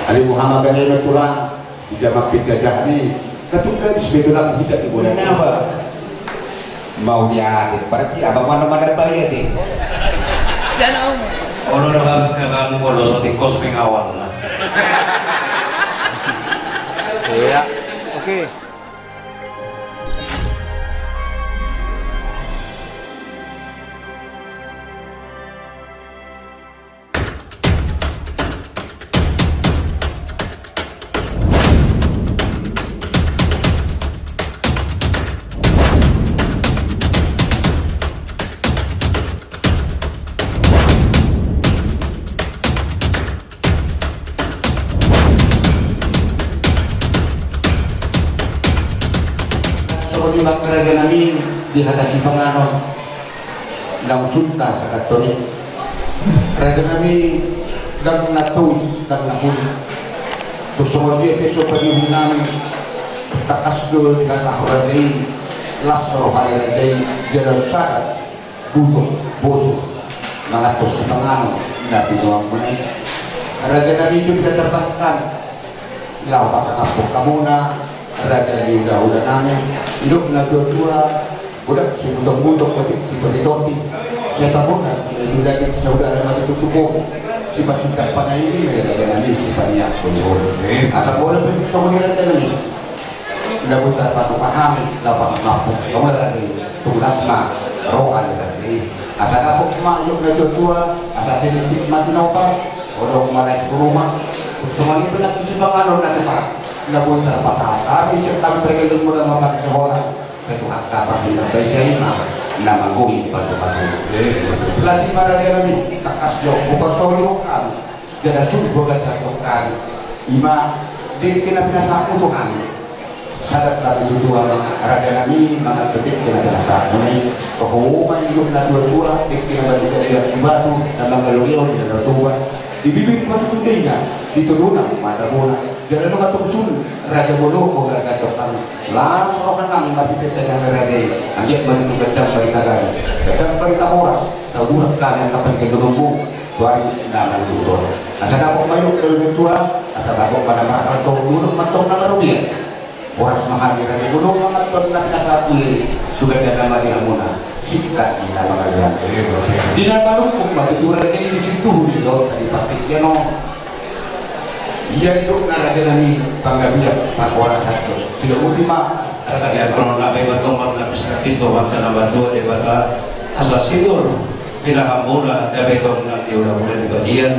Ali Muhammad ganyan tulang tidak makin gajah ni ketika disebutkan tidak diboleh apa mau diatit berarti abang mana-mana bayar deh jangan orang kamu bolos di kos pengawal iya oke. di kerajaan kami dihatasi penganon nang sunta sa katolik kerajaan kami dan natuis dan nakuli tusong lagi episo pagihong namin takasdo dengan ahuraday lasro hayaraday jarasada buto boso nangatos sa penganon na pinuang mo na kerajaan kami hindi pinatabangkan lawas ang apok kamuna kerajaan di udah namin hidup na dua budak si budak ketik si pendidoti saya tahu nas itu lagi saudara mati tutup si pacinta panai ini ya nanti si paniak pun asal boleh pergi sama dia tadi udah buta pasuk pahami lapas lapuk kamu lagi tugasna rohan tadi asal aku mak hidup na dua asal titik mati nopal orang malai rumah semuanya benar kesimbangan orang nanti nggak boleh terpasang tapi setiap mereka itu mulai ngomong seorang itu hakka tapi sampai saya nama gue pasuk-pasuk lasi pada dia ini kakas jauh bukan solo kami jadi sulit boga satu kali ima dia kena pinasa untuk kami sadat tadi dua raja kami mana ketik kena pinasa ini kehukuman hidup na dua dia kena berdua di batu dan mengeluh di dua di bibir batu tudainya diturunan mata bola jangan lupa tungsun raja bolo ko gato kami langsung kan kami mati kita yang berada anjak bantu gacang berita gari gacang berita horas tahu kalian kapan ke lumbu tuari nama tutor asal aku mayu ke tua asal aku pada makan to dulu matong nama rubian horas mahal di raja bolo matong nama satu juga ada nama dia muna sikat di nama kalian di nama lumbu mati turan ini di situ di lo tadi pakai keno iya itu naraga nami panggabiak pakuara satu tidak ultima ya kalau nabi batong lapis-lapis to waktu nama dua daripada asal sidur bila kampura tapi kalau nanti udah mulai di bagian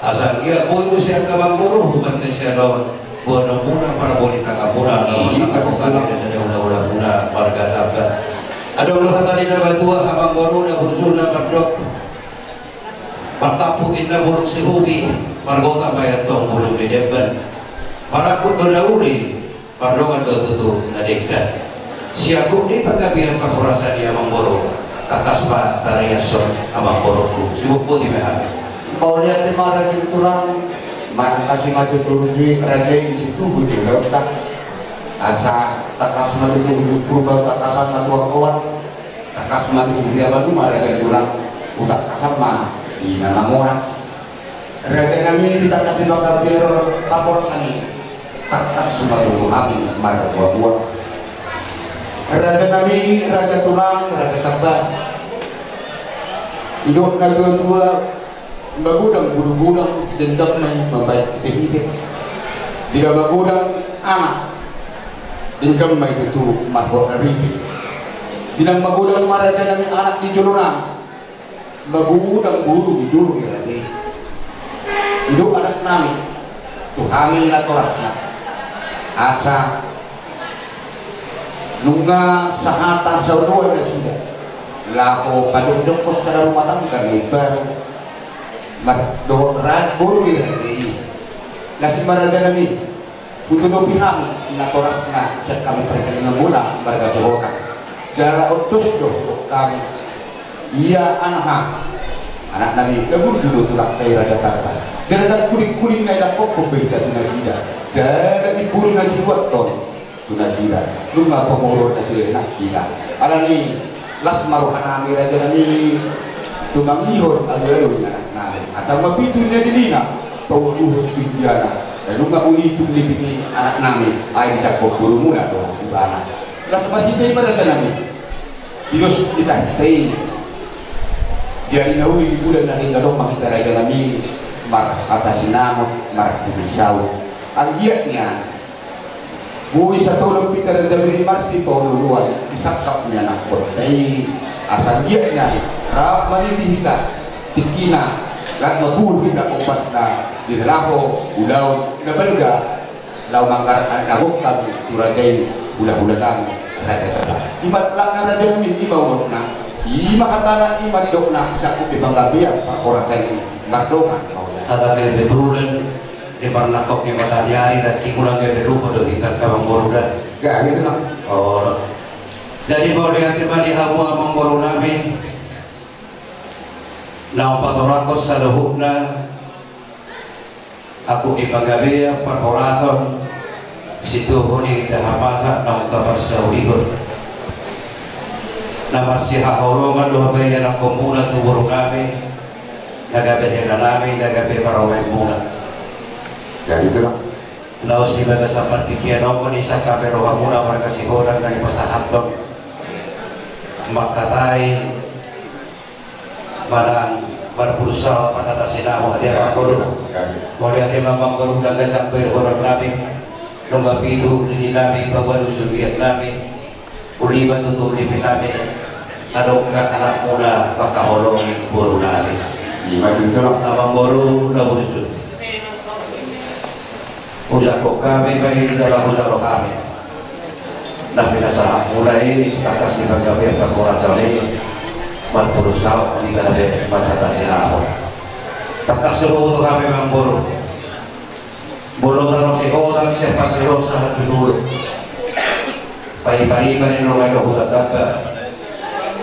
asal dia boleh usia kabang buruh bukan usia do buat pura para boleh tak kampura sangat bukan ada ulah-ulah pura warga dapat ada ulah tadi nama dua kabang buruh dah muncul dah berdok Partapu inna buruk sihubi margota bayat tong bulung di depan parakut berdahuli pardongan tutup nadekan siaku di pagkabihan perkurasa dia memboro atas pak tariason amang boroku sibuk pun di behar kau lihat di marah di tulang mana kasih maju turun di raja di situ budi letak asa takas maju turun kurba takasan matu kawan takas maju dia baru marah di tulang utak kasar mah di nama orang raja kami si tak kasih bakal teror lapor sani tak kasih suatu kami marah buah raja kami raja tulang raja tabah hidup naga tua bagudang bulu-budang dendam membaik hidup tidak bagudang anak dendam mai itu mahwa ribi tidak bagudang raja kami anak di jurunang bagudang buru di juru lagi hidup anak nami tuh kami latorasna asa nungga sahata saudara dan sudah lako padung jengkos kada rumah tangga lebar mardorat buru lagi nasi maraga nami untuk pihak latorasna set kami perkenaan mula warga Jawa darah utus doh kami iya anak nabi lebur dulu tulak tay raja tarta gara-gara kuning-kuning na ilakok pembeda tunasida gara-gara diburu na jiwat ton tunasida lu nga pamulor na sila na gila ala ni las maruhan nami raja nami tumang ihor ang garo yung anak namin asal mapitu niya dilina pawuluhod pindiana nggak boleh itu ini anak nami ay dicakap guru muna doon di anak kelas mahigay pada nami Diyos kita stay dari nahuli di bulan na rin galong makita rin nami mar atasinamot mar tumisaw ang giyak niya buwi sa tulong kita rin dami marsi paululuan isakap niya ng kotay asang giyak niya rap manitihita tikina lat mabul kita upas na dinalaho ulaw nabalga law mangkarakan nahukag turagay hula-hula lang imat lang na rin namin ibaw na makatana manidok na sa kupi panggabiang pakorasay ngardongan ada kebetulan di parnakop ni matanyari dan kikulang kebetulan do hitat kamang borudan gak gitu lang oh jadi mau lihat di hamu amang boru namin na patorakos sa luhub na ako di panggabiang pakorason situ huni dahapasa na utabar sa uligon na marsiha horongan doon kayo ng komuna tuburo kami nagabi na namin nagabi para uwi muna jadi itu lang laos di baga sa partikiano ko ni sa kamero muna para kasi horang na ipasahat doon makatay manang marpulsa patatasin ako at yan ako doon wali at imamang karong nagandang pero horang namin nung mapido hindi namin pagwalo suliat namin uliban tutulipin namin anong kakalak muna pagkahulong buro namin lima itu lang namang buro na buro usa ko kami may dalawa kami na pinasahan muna takas di paggabi ang pagkurasa rin magpurusaw hindi ka natin matatasin ako takas suruto kami mga buro tanong si Odang siya pagsiro sa hatulo pahipaniba rin nung ngayon hutagdaga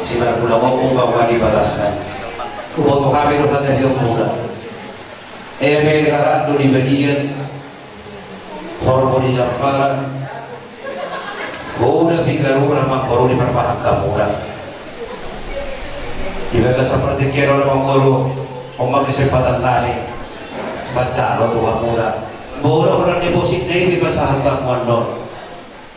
sila pula mo kung bawa di bataskan kuboto kami rin sa tayo muna may karado di balian hormo di Zamparan Huwag bigaro naman koro di perpahag ka muna di baga sa pratikero naman koro kung mag-isipatan nani bansaro tuwa muna Boro orang deposit na yung iba sa hanggang mundo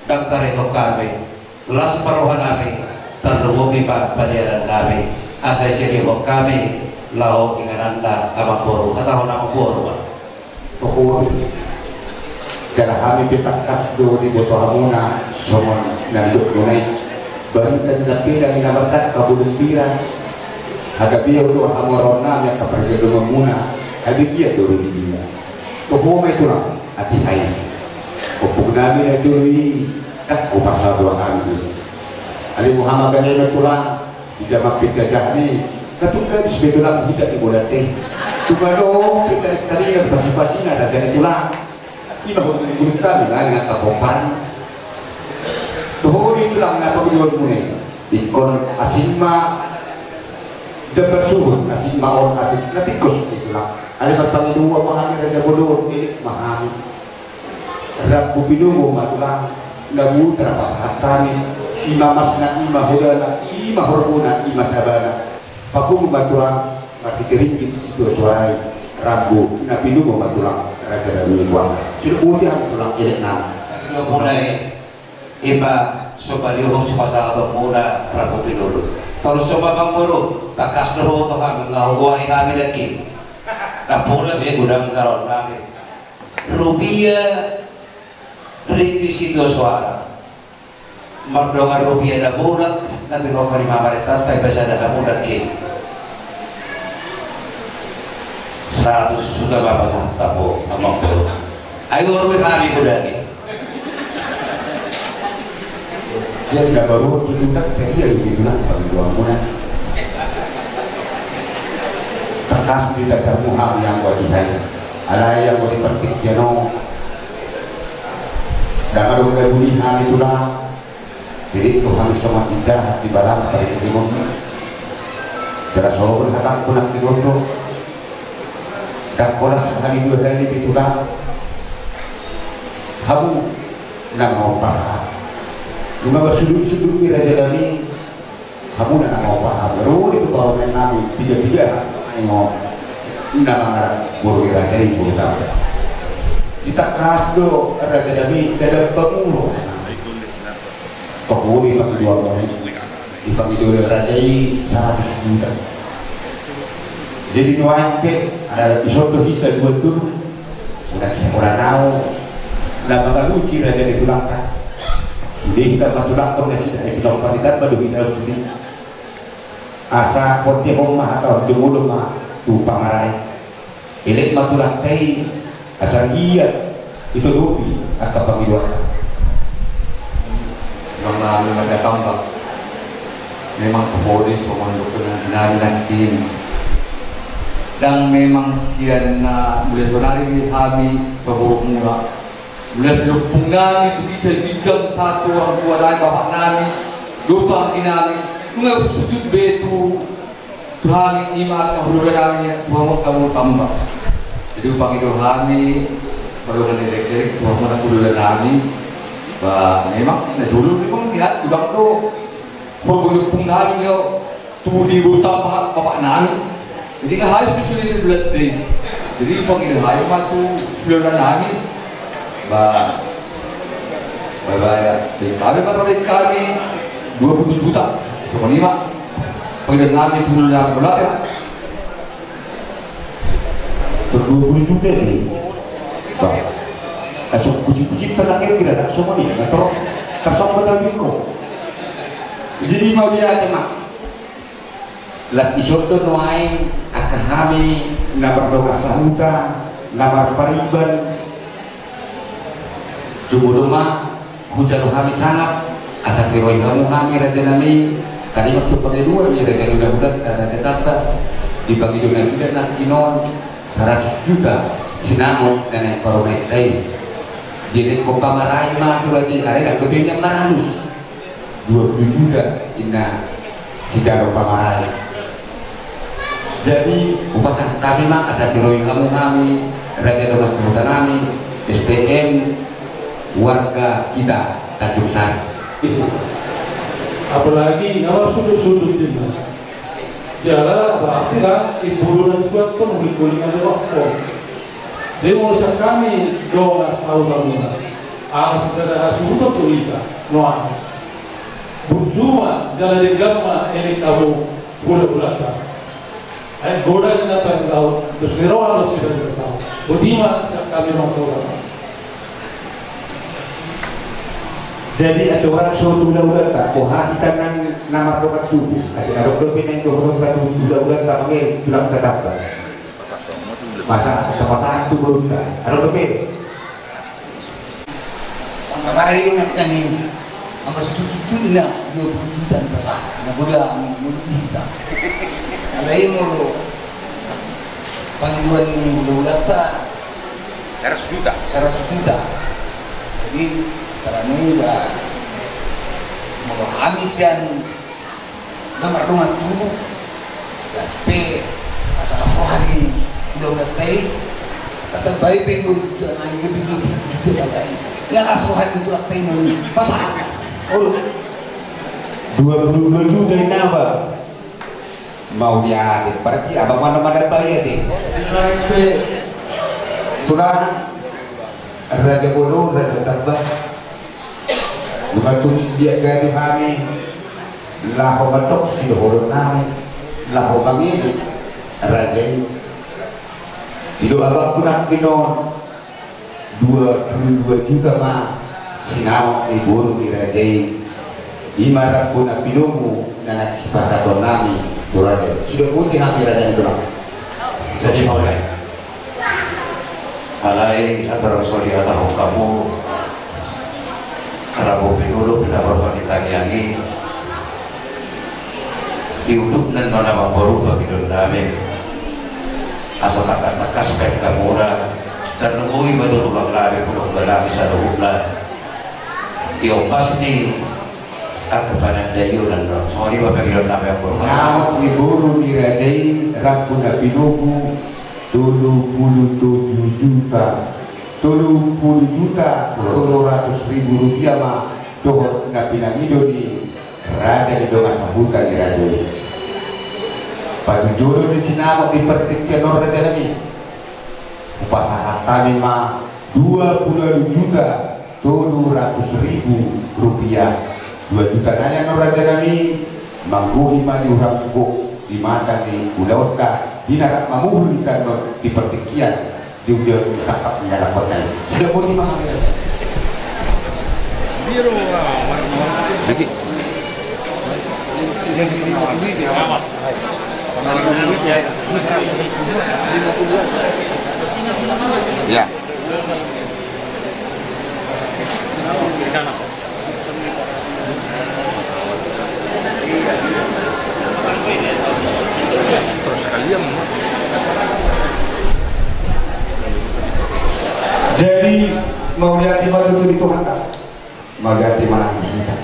Dagtarito kami Las paruhan namin Tanrumumi pa paliaran namin Asay sinihok kami Lao ingananda kamagpuro Katahon na magpuro Tukul Karena kami pitakas do di boto muna Somon nanduk nunay Baritan na pila minabatat kabulumpiran Hagabiyaw do hamoron namin Kapargado muna Hagabiyaw do rin dia Tuhu may tulang at ihay. Upog namin na tuloy at upasado ang amin. Alim Muhammad ganay na tulang, hindi magpigkajah ni, katugabis may tulang hindi ni Bulate. Tugano, pinagtarihan pasipasi na dagyan tulang. Iba kung niligulit kami na nga kapopan. Tuhu dito lang na pag-iwan mo na ikon asigma, dabarsuhon, asigma or asigma, natikos dito lang. Alam ang Panginoon mahami na nabulod, pilit mahami. Rabu binumo matulang, nagutra pahatami, imamas na imahula na, imahormona, imasabana. Pagkong matulang, matitiringin situ suay, rabu, na binumo matulang, raga na luwang. Sinuuli ang matulang, ilit na. Sa ino mulay, iba, sumalihong sumasato muna, rabu binulo. Pero sumabang muro, takas na ro ito kami, nahuguan kami na kim. Napula may gudang karon namin Rubia Rintisito suara Mardonga Rubia na bulat Natin ko pa ni mamaritan Tayo basa na kamulat ki Sa sudah bapak sa tapo Amang pero Ayo ruwi kami gudang Jadi nggak baru ditundak saya dia gitu lah Pag-iwan mo na Terkas di dasar muham yang wadihan alay yang wadi pertik jano dan kalau udah bulihan itulah jadi Tuhan sama kita di balang pada timur cara solo berkata pun nak tidur tu dan koras sekali dua hari itulah kamu nak mau paham cuma bersudut-sudut di Raja Dani kamu nak mau paham baru itu kalau main nabi tiga-tiga ayo nama buru dari buru tahu kita keras do ada kami ada pengulo pengulo yang kedua orang di dua rajai 100 juta. Jadi nuanke ada episode kita dua tuh sudah sekolah nau nama kaluci raja di tulangkan. Jadi kita matulangkan dan sudah kita panitan baru kita sudah asa porti homa atau jemulu mah tu pamarai. Elit matulangkai asal iya itu rupi atau pemiluan. Memang ada tambah. Memang Kapolri memandukkan dan tim. Dan memang sian na boleh sonari kami bahwa mula. Boleh selupung kami itu bisa bijak satu orang tua lain bapak kami, dua angin kami. Mengaku sujud betu Tuhan ini maaf kahuluran kami Tuhan kamu tambah. Jadi upang itu kami perlu kan direk Tuhan kahuluran kami. Memang dulu memang lihat juga tu pengulupung kami yo tu di buta bapak kami. Jadi nggak harus disuruh belat deh. Jadi upang itu hari waktu kahuluran kami. Bye-bye. Kami patron kami 20 juta. Semua ni mak. Pengirian kami dulu dalam bola ya. 20 juta ni. Asal kucing-kucing tenangnya tidak tak semua ni. Atau kasong betul bingko. Jadi mau dia aja mak. Las isoto noain akan kami nabar doa sahuta, nabar pariban. Jumlah rumah hujan kami sangat asal kiroi kamu kami raja nami tadi waktu pakai dua ni raja budak dan tetap dibagi dunia sudah nak kinon 100 juta sinamon dan yang baru naik lain jadi kok pamarai mah tu lagi hari nak lebihnya 100 20 juta ina tidak pamarai jadi upasan kami mah asal kiroi kamu kami raja rumah sebutan kami STM warga kita Tanjung Sari. Apalagi kalau sudut-sudut itu, jalan berarti kan ibu dan suat pun mengikuti waktu. Dia mengusahakan kami doa sahur bangunan. Alas secara sudut kita, noah. Bersuma jalan di gamma ini tahu bulan-bulan tas. Goda kita tak tahu, terus harus sudah tahu. Bagaimana kami maksudnya? Jadi ada orang suatu bulan-bulan tak, kita nama rokat tubuh. Ada dokter yang rokat tubuh bulan-bulan tak pakai tulang tetap. Masa satu belum tak. Ada dokter. Kemarin ini nak ni, ambil cucu nak 20 juta pasal. Nak bola, mulu kita. Ada yang mulu. Panggilan ni bulan tak. 100 juta. 100 juta. Jadi karena ini dah mau habis yang nomor rumah tubuh tapi asal hari udah baik kata baik pengen juga naik lebih juga lagi nggak asuhan itu apa ini pasal 22 juta ini apa mau dia berarti abang mana-mana bayar deh tulang raja bodoh raja tambah bukan tulis dia gaduh kami laho batok si horor nami laho bangin rajai itu abang punah pinon 22 juta mah sinawak diburu di rajai imarat punah pinomu dan sipasaton nami itu rajai sudah putih kami rajai itu jadi mau ya alai antara soli atau kamu Rabu pinulu pendapat wanita nyanyi diuduk dan nama baru bagi dendame asal akan aspek kamura dan nungui batu tulang lari pulau dalam bisa lupa dia pasti kepada dayu dan soalnya bagi dendame yang berubah nah diburu diradai rapuna pinuku 27 juta 70 juta 200.000 rupiah mah dohor napinamido di raja di donga sambutan di raja pagi jodoh di sinama di pertikkan orang raja nabi upasaha kami mah 20.700.000 rupiah. 2 juta nanya no raja nami mangguhi mani urang buk di mata di ulautka di narak mamuhulikan no di pertikian di udah sakap menyala kota sudah mau di mana Biru lagi ya terus kalian jadi mau lihat di mana itu Tuhan tak mau lihat di mana kita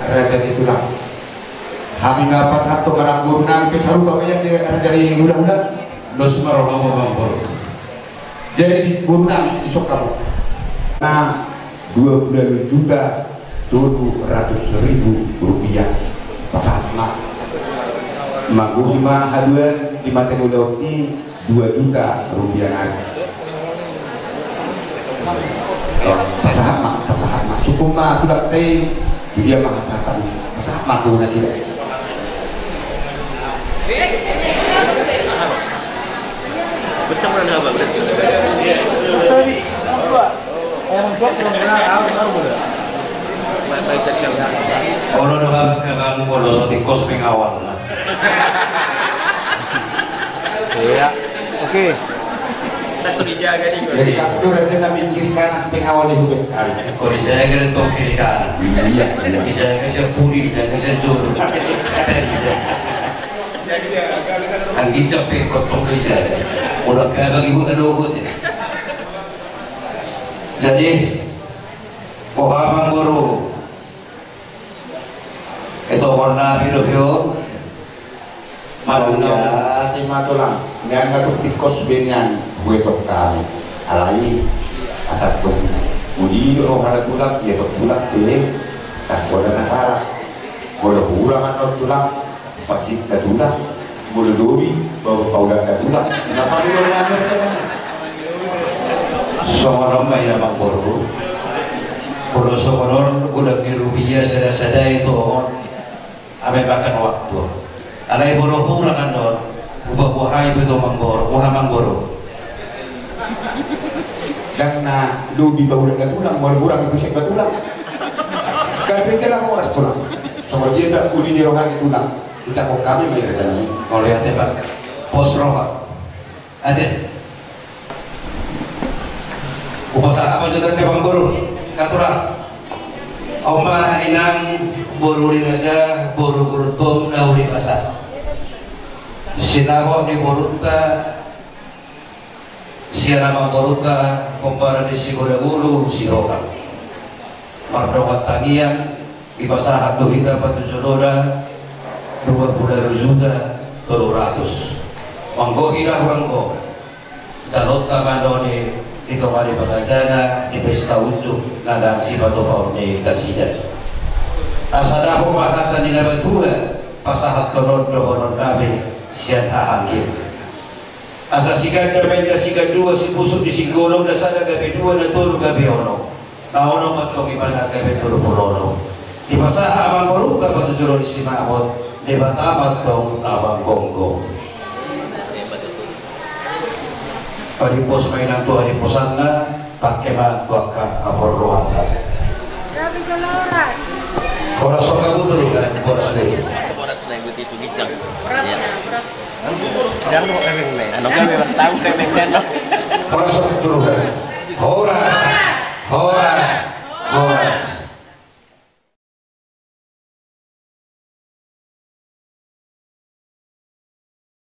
raja itu lah kami ngapa satu barang gurunang kesaru bapaknya dia dari udah Dos marono bangkor. jadi di gurunang isok kamu nah 20.700.000 rupiah pasatma maguhima haduan di mata udah ini 2 juta rupiah lagi pasahama sukuma tidak teh dia mahasatan pasahama tu nasi Betul mana apa berarti? Ono doang kang kono sotikos pengawal. Iya. Oke. satu dijaga nih. jadi kamu raja nabi kiri kanan pengawal di hubung Kalau dijaga itu kiri kanan. iya Dijaga siya puri, dijaga siya juru. Ang gicapin ko itong dijaga. Ulang kaya bang ibu kaluhod. Jadi, Muhammad Guru. Ito warna video Malunya lima tulang yang ngatuk tikos benian gue tok kami alai asat pun mudi roh ada tulang ya tok tulang deh tak boleh nasara boleh kurang atau tulang pasti ada tulang boleh dobi bawa paudah ada tulang kenapa dulu ngambil Songoron may namang Guru. Kalau songoron udah birubiya sada-sada itu ame makan waktu. Alay boro-boro kan doon. Buhay itu manggoro, buha manggoro. dan na dobi bawa ada tulang boleh kurang itu sih tulang kalau kita lah mau tulang sama dia tak kuli di rohani tulang kita kok kami mai rencana Kalau lihat Pak, pos roha. Ada. Upasaha apa juga ke Bang Guru? Katurang. Oma inang boruli raja boru gurtom nauli pasar. Sinawo ni boruta siya nama boruta kumpara di sigura guru siroka. Mardawat tangian ipasahat do hingga patujodora 20 juta 300. Manggo hirah wanggo. Salot kamandoni ito mali pagkajana di pesta ujung nadang si batu paun ni kasidan. Asada ko makata ni nabatua pasahat konon do honor nabi siyan hahangin. Asa sigan namin kasigan dua si pusok di singgolong na sana gabi dua na turo gabi ono. Na ono matong imana gabi turo pulono. Di pasaha amang maruka patujuro di simahot di batamat tong namang gonggo. Paripos may nang tuwa ni posan na pakeman tuwa ka aporruhan ka. Grabe ka oras. Oras so ka buto rin ka, oras na yun. Oras na yung itu gicang. Oras na, oras. Jangan kok kemeng nih. Ano kami bertahu kemeng kan?